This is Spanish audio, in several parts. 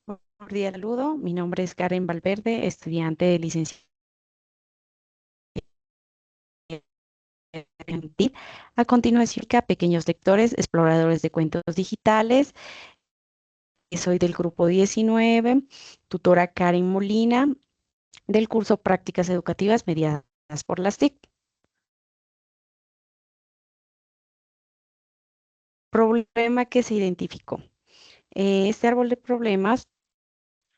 cordial saludo. Mi nombre es Karen Valverde, estudiante de licenciatura en TIC. A continuación, a pequeños lectores, exploradores de cuentos digitales. Soy del grupo 19, tutora Karen Molina, del curso Prácticas Educativas Mediadas por las TIC. Problema que se identificó. Este árbol de problemas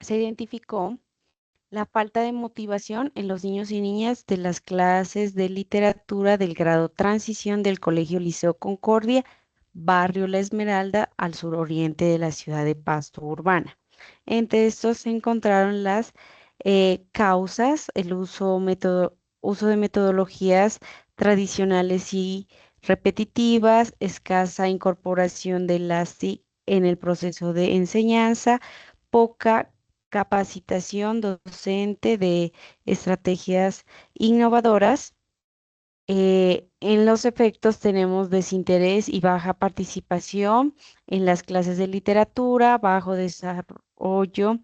se identificó la falta de motivación en los niños y niñas de las clases de literatura del grado Transición del Colegio Liceo Concordia, Barrio La Esmeralda, al suroriente de la ciudad de Pasto Urbana. Entre estos se encontraron las causas, el uso de metodologías tradicionales y repetitivas, escasa incorporación de las TIC en el proceso de enseñanza, poca capacitación docente de estrategias innovadoras. En los efectos tenemos desinterés y baja participación en las clases de literatura, bajo desarrollo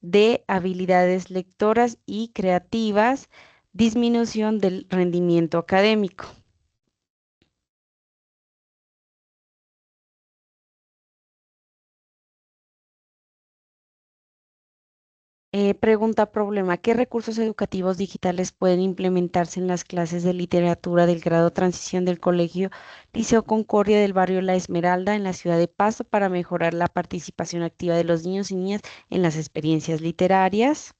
de habilidades lectoras y creativas, disminución del rendimiento académico. Pregunta problema. ¿Qué recursos educativos digitales pueden implementarse en las clases de literatura del grado Transición del Colegio Liceo Concordia del barrio La Esmeralda en la ciudad de Pasto para mejorar la participación activa de los niños y niñas en las experiencias literarias?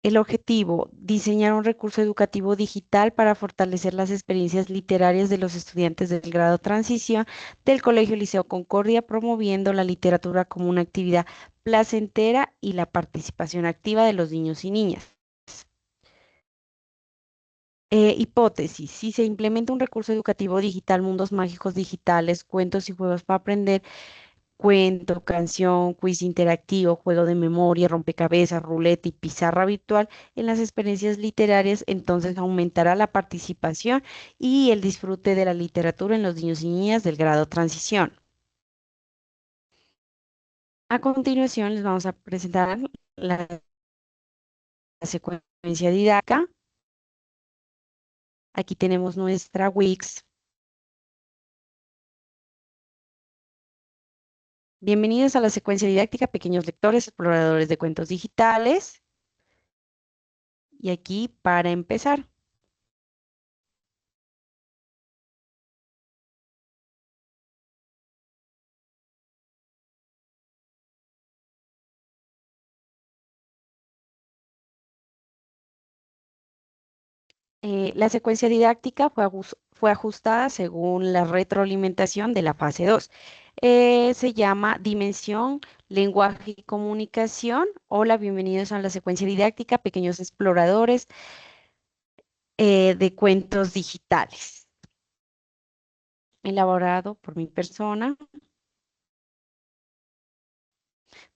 El objetivo, diseñar un recurso educativo digital para fortalecer las experiencias literarias de los estudiantes del grado Transición del Colegio Liceo Concordia, promoviendo la literatura como una actividad placentera y la participación activa de los niños y niñas. Hipótesis, si se implementa un recurso educativo digital, mundos mágicos digitales, cuentos y juegos para aprender, cuento, canción, quiz interactivo, juego de memoria, rompecabezas, ruleta y pizarra virtual en las experiencias literarias, entonces aumentará la participación y el disfrute de la literatura en los niños y niñas del grado transición. A continuación les vamos a presentar la secuencia didáctica. Aquí tenemos nuestra Wix. Bienvenidos a la secuencia didáctica, pequeños lectores, exploradores de cuentos digitales. Y aquí para empezar. La secuencia didáctica fue ajustada según la retroalimentación de la fase 2. Se llama Dimensión, Lenguaje y Comunicación. Hola, bienvenidos a la secuencia didáctica, pequeños exploradores de cuentos digitales. Elaborado por mi persona.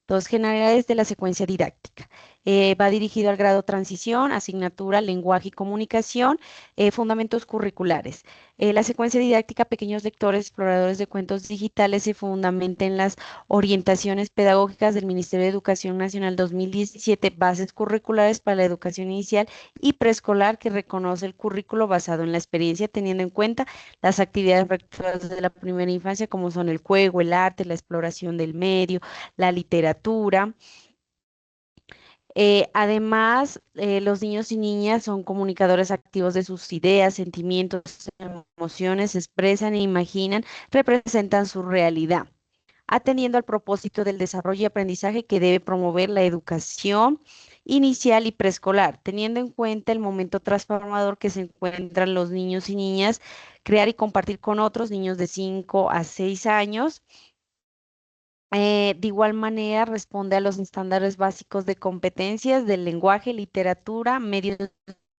Dos generalidades de la secuencia didáctica. Va dirigido al grado transición, asignatura, lenguaje y comunicación, fundamentos curriculares. La secuencia didáctica, pequeños lectores, exploradores de cuentos digitales, se fundamenta en las orientaciones pedagógicas del Ministerio de Educación Nacional 2017, bases curriculares para la educación inicial y preescolar, que reconoce el currículo basado en la experiencia, teniendo en cuenta las actividades rectoras de la primera infancia, como son el juego, el arte, la exploración del medio, la literatura. Además, los niños y niñas son comunicadores activos de sus ideas, sentimientos, emociones, expresan e imaginan, representan su realidad, atendiendo al propósito del desarrollo y aprendizaje que debe promover la educación inicial y preescolar, teniendo en cuenta el momento transformador que se encuentran los niños y niñas, crear y compartir con otros niños de 5 a 6 años. De igual manera, responde a los estándares básicos de competencias del lenguaje, literatura, medios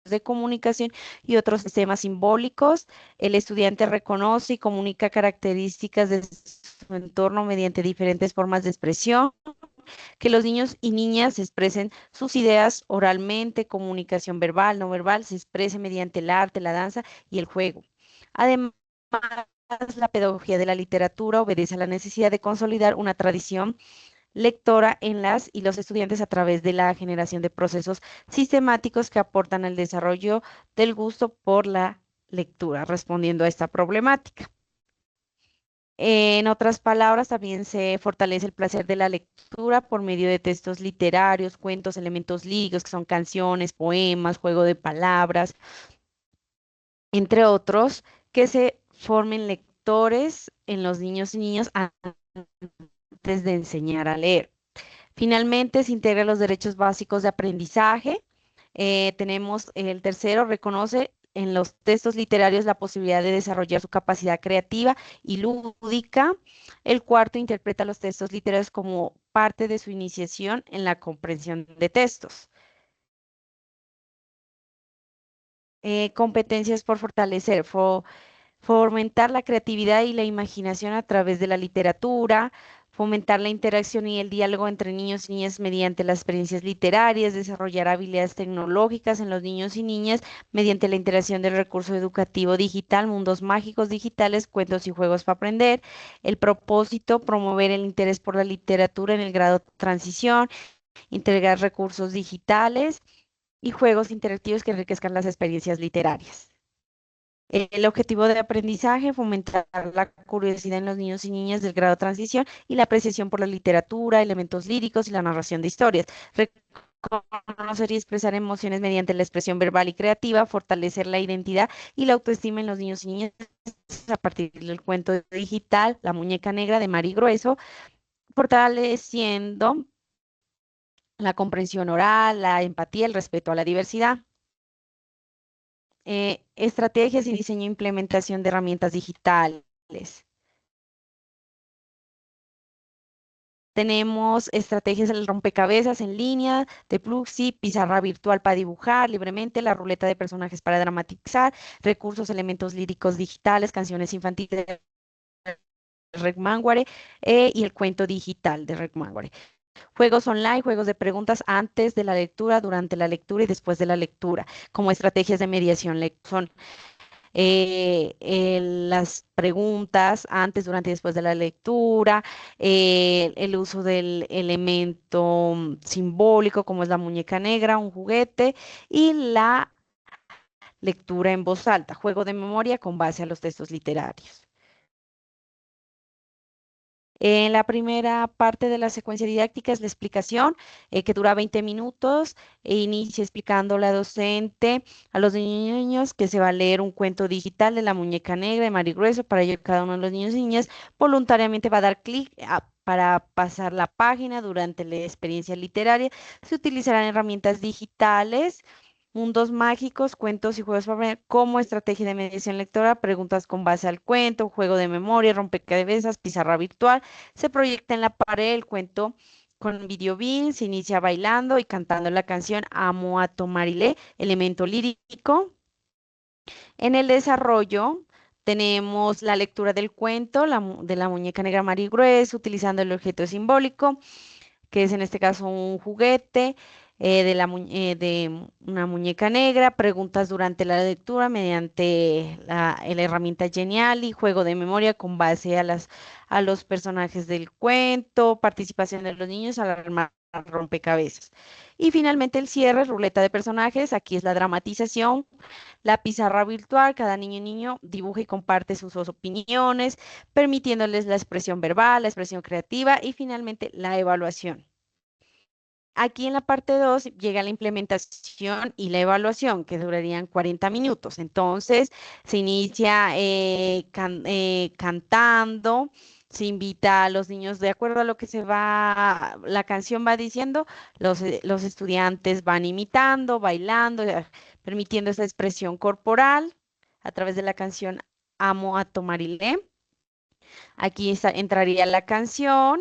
de comunicación y otros sistemas simbólicos. El estudiante reconoce y comunica características de su entorno mediante diferentes formas de expresión. Que los niños y niñas expresen sus ideas oralmente, comunicación verbal, no verbal, se exprese mediante el arte, la danza y el juego. Además, la pedagogía de la literatura obedece a la necesidad de consolidar una tradición lectora en las y los estudiantes a través de la generación de procesos sistemáticos que aportan al desarrollo del gusto por la lectura, respondiendo a esta problemática. En otras palabras, también se fortalece el placer de la lectura por medio de textos literarios, cuentos, elementos líricos, que son canciones, poemas, juego de palabras, entre otros, que se formen lectores en los niños y niñas antes de enseñar a leer. Finalmente, se integra los derechos básicos de aprendizaje. Tenemos el tercero, reconoce en los textos literarios la posibilidad de desarrollar su capacidad creativa y lúdica. El cuarto, interpreta los textos literarios como parte de su iniciación en la comprensión de textos. Competencias por fortalecer. Fomentar la creatividad y la imaginación a través de la literatura, fomentar la interacción y el diálogo entre niños y niñas mediante las experiencias literarias, desarrollar habilidades tecnológicas en los niños y niñas mediante la interacción del recurso educativo digital, mundos mágicos digitales, cuentos y juegos para aprender. El propósito, promover el interés por la literatura en el grado transición, integrar recursos digitales y juegos interactivos que enriquezcan las experiencias literarias. El objetivo de aprendizaje, fomentar la curiosidad en los niños y niñas del grado de transición y la apreciación por la literatura, elementos líricos y la narración de historias. Reconocer y expresar emociones mediante la expresión verbal y creativa, fortalecer la identidad y la autoestima en los niños y niñas a partir del cuento digital La muñeca negra de Mari Grueso, fortaleciendo la comprensión oral, la empatía, el respeto a la diversidad. Estrategias y diseño e implementación de herramientas digitales. Tenemos estrategias del rompecabezas en línea, de Pluxee, pizarra virtual para dibujar libremente, la ruleta de personajes para dramatizar, recursos, elementos líricos digitales, canciones infantiles de Rec Manguare y el cuento digital de Rec Manguare. Juegos online, juegos de preguntas antes de la lectura, durante la lectura y después de la lectura, como estrategias de mediación. Son las preguntas antes, durante y después de la lectura, el uso del elemento simbólico como es la muñeca negra, un juguete, y la lectura en voz alta, juego de memoria con base a los textos literarios. En la primera parte de la secuencia didáctica es la explicación, que dura 20 minutos, e inicia explicando la docente a los niños que se va a leer un cuento digital de la muñeca negra de Mari Grueso. Para ello, cada uno de los niños y niñas voluntariamente va a dar clic para pasar la página durante la experiencia literaria. Se utilizarán herramientas digitales. Mundos mágicos, cuentos y juegos para aprender como estrategia de mediación lectora, preguntas con base al cuento, juego de memoria, rompecabezas, pizarra virtual. Se proyecta en la pared el cuento con video beam, se inicia bailando y cantando la canción Amo a Tomarile, elemento lírico. En el desarrollo tenemos la lectura del cuento de la muñeca negra Mari Grues, utilizando el objeto simbólico, que es en este caso un juguete de una muñeca negra, preguntas durante la lectura mediante la herramienta Genial y juego de memoria con base a los personajes del cuento, participación de los niños al armar rompecabezas. Y finalmente el cierre, ruleta de personajes, aquí es la dramatización, la pizarra virtual, cada niño y niño dibuja y comparte sus opiniones, permitiéndoles la expresión verbal, la expresión creativa y finalmente la evaluación. Aquí en la parte 2 llega la implementación y la evaluación, que durarían 40 minutos. Entonces, se inicia cantando, se invita a los niños, de acuerdo a lo que la canción va diciendo, los estudiantes van imitando, bailando, permitiendo esa expresión corporal a través de la canción Amo a Tomarilé. Aquí entraría la canción.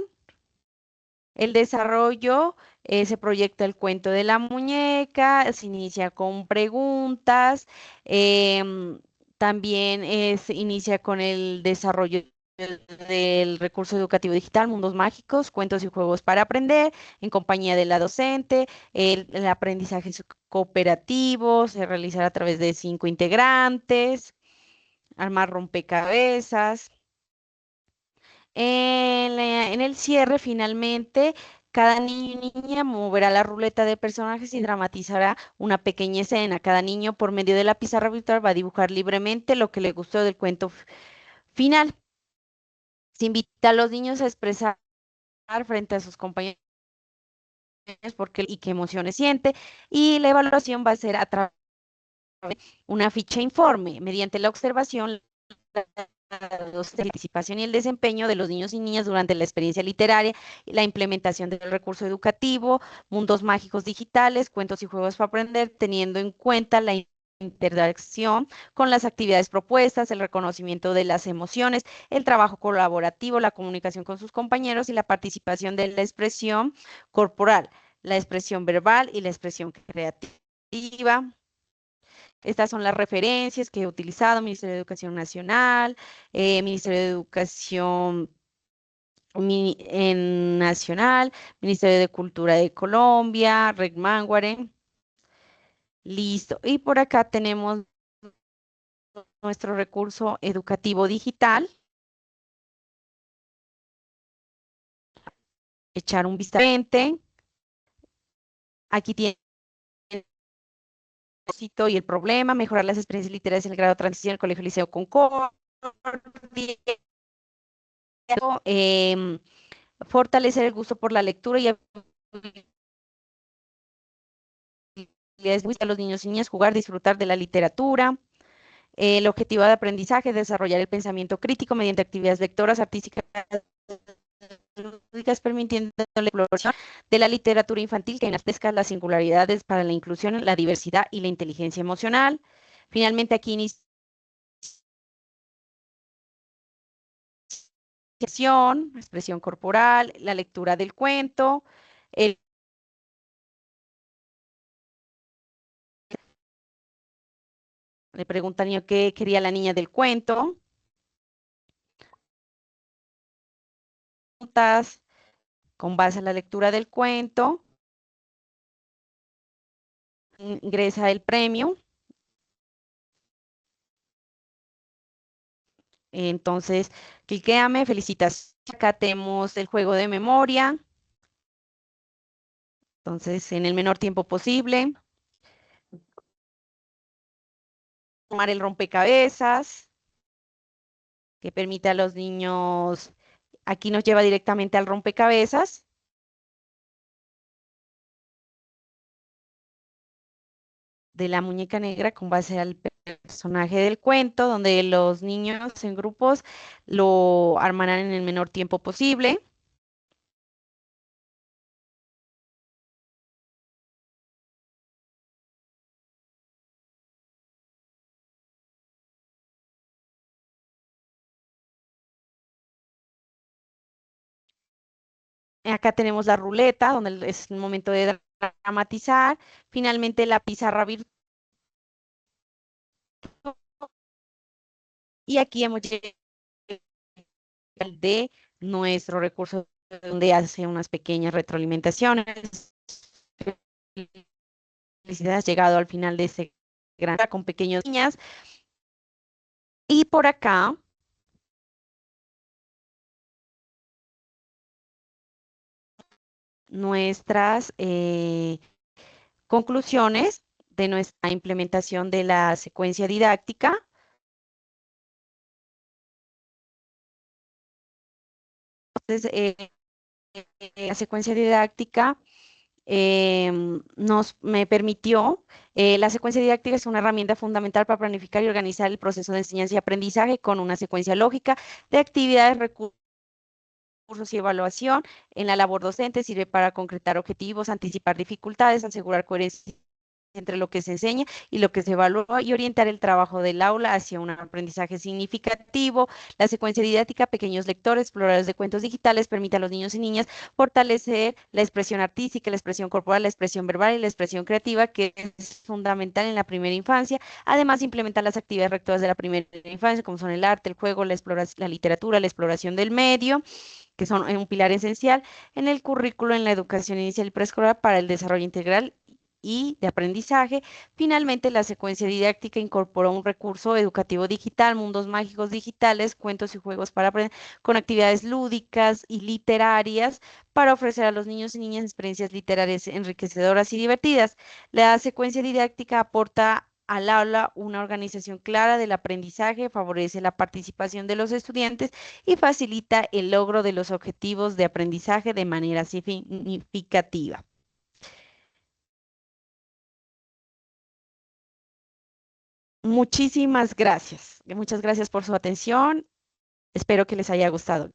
El desarrollo, se proyecta el cuento de la muñeca, se inicia con preguntas, em, también se inicia con el desarrollo del recurso educativo digital, mundos mágicos, cuentos y juegos para aprender, en compañía de la docente, el aprendizaje es cooperativo, se realizará a través de 5 integrantes, armar rompecabezas. En el cierre, finalmente, cada niño y niña moverá la ruleta de personajes y dramatizará una pequeña escena. Cada niño, por medio de la pizarra virtual, va a dibujar libremente lo que le gustó del cuento final. Se invita a los niños a expresar frente a sus compañeros por qué y qué emociones siente, y la evaluación va a ser a través de una ficha informe. Mediante la observación, la participación y el desempeño de los niños y niñas durante la experiencia literaria, y la implementación del recurso educativo, mundos mágicos digitales, cuentos y juegos para aprender, teniendo en cuenta la interacción con las actividades propuestas, el reconocimiento de las emociones, el trabajo colaborativo, la comunicación con sus compañeros y la participación de la expresión corporal, la expresión verbal y la expresión creativa. Estas son las referencias que he utilizado: Ministerio de Educación Nacional, Ministerio de Educación Nacional, Ministerio de Cultura de Colombia, Reg Mangware. Listo. Y por acá tenemos nuestro recurso educativo digital. Echar un vistazo. Aquí tiene el propósito y el problema: mejorar las experiencias literarias en el grado de transición del Colegio Liceo Concordia. em, Fortalecer el gusto por la lectura y habilidades a los niños y niñas: jugar, disfrutar de la literatura. El objetivo de aprendizaje: desarrollar el pensamiento crítico mediante actividades lectoras, artísticas, lúdicas, permitiendo la exploración de la literatura infantil que enaltezca las singularidades para la inclusión, la diversidad y la inteligencia emocional. Finalmente, aquí iniciación, expresión corporal, la lectura del cuento. El, Le pregunta al niño qué quería la niña del cuento. Preguntas con base a la lectura del cuento. Ingresa el premio. Entonces, cliquéame, felicitas. Acá tenemos el juego de memoria. Entonces, en el menor tiempo posible, tomar el rompecabezas, que permite a los niños, aquí nos lleva directamente al rompecabezas de la muñeca negra con base al personaje del cuento, donde los niños en grupos lo armarán en el menor tiempo posible. Acá tenemos la ruleta, donde es el momento de dramatizar. Finalmente, la pizarra virtual. Y aquí hemos llegado de nuestro recurso, donde hace unas pequeñas retroalimentaciones. Felicidades, llegado al final de ese gran con pequeños niñas. Y por acá, nuestras conclusiones de nuestra implementación de la secuencia didáctica. Entonces, la secuencia didáctica me permitió, la secuencia didáctica es una herramienta fundamental para planificar y organizar el proceso de enseñanza y aprendizaje con una secuencia lógica de actividades, recursos y evaluación en la labor docente. Sirve para concretar objetivos, anticipar dificultades, asegurar coherencia entre lo que se enseña y lo que se evalúa, y orientar el trabajo del aula hacia un aprendizaje significativo. La secuencia didáctica, pequeños lectores, exploradores de cuentos digitales, permite a los niños y niñas fortalecer la expresión artística, la expresión corporal, la expresión verbal y la expresión creativa, que es fundamental en la primera infancia. Además, implementar las actividades rectoras de la primera infancia, como son el arte, el juego, la literatura, la exploración del medio, que son un pilar esencial en el currículo en la educación inicial y preescolar para el desarrollo integral y de aprendizaje. Finalmente, la secuencia didáctica incorporó un recurso educativo digital, mundos mágicos digitales, cuentos y juegos para aprender, con actividades lúdicas y literarias para ofrecer a los niños y niñas experiencias literarias enriquecedoras y divertidas. La secuencia didáctica aporta al aula una organización clara del aprendizaje, favorece la participación de los estudiantes y facilita el logro de los objetivos de aprendizaje de manera significativa. Muchísimas gracias. Muchas gracias por su atención. Espero que les haya gustado.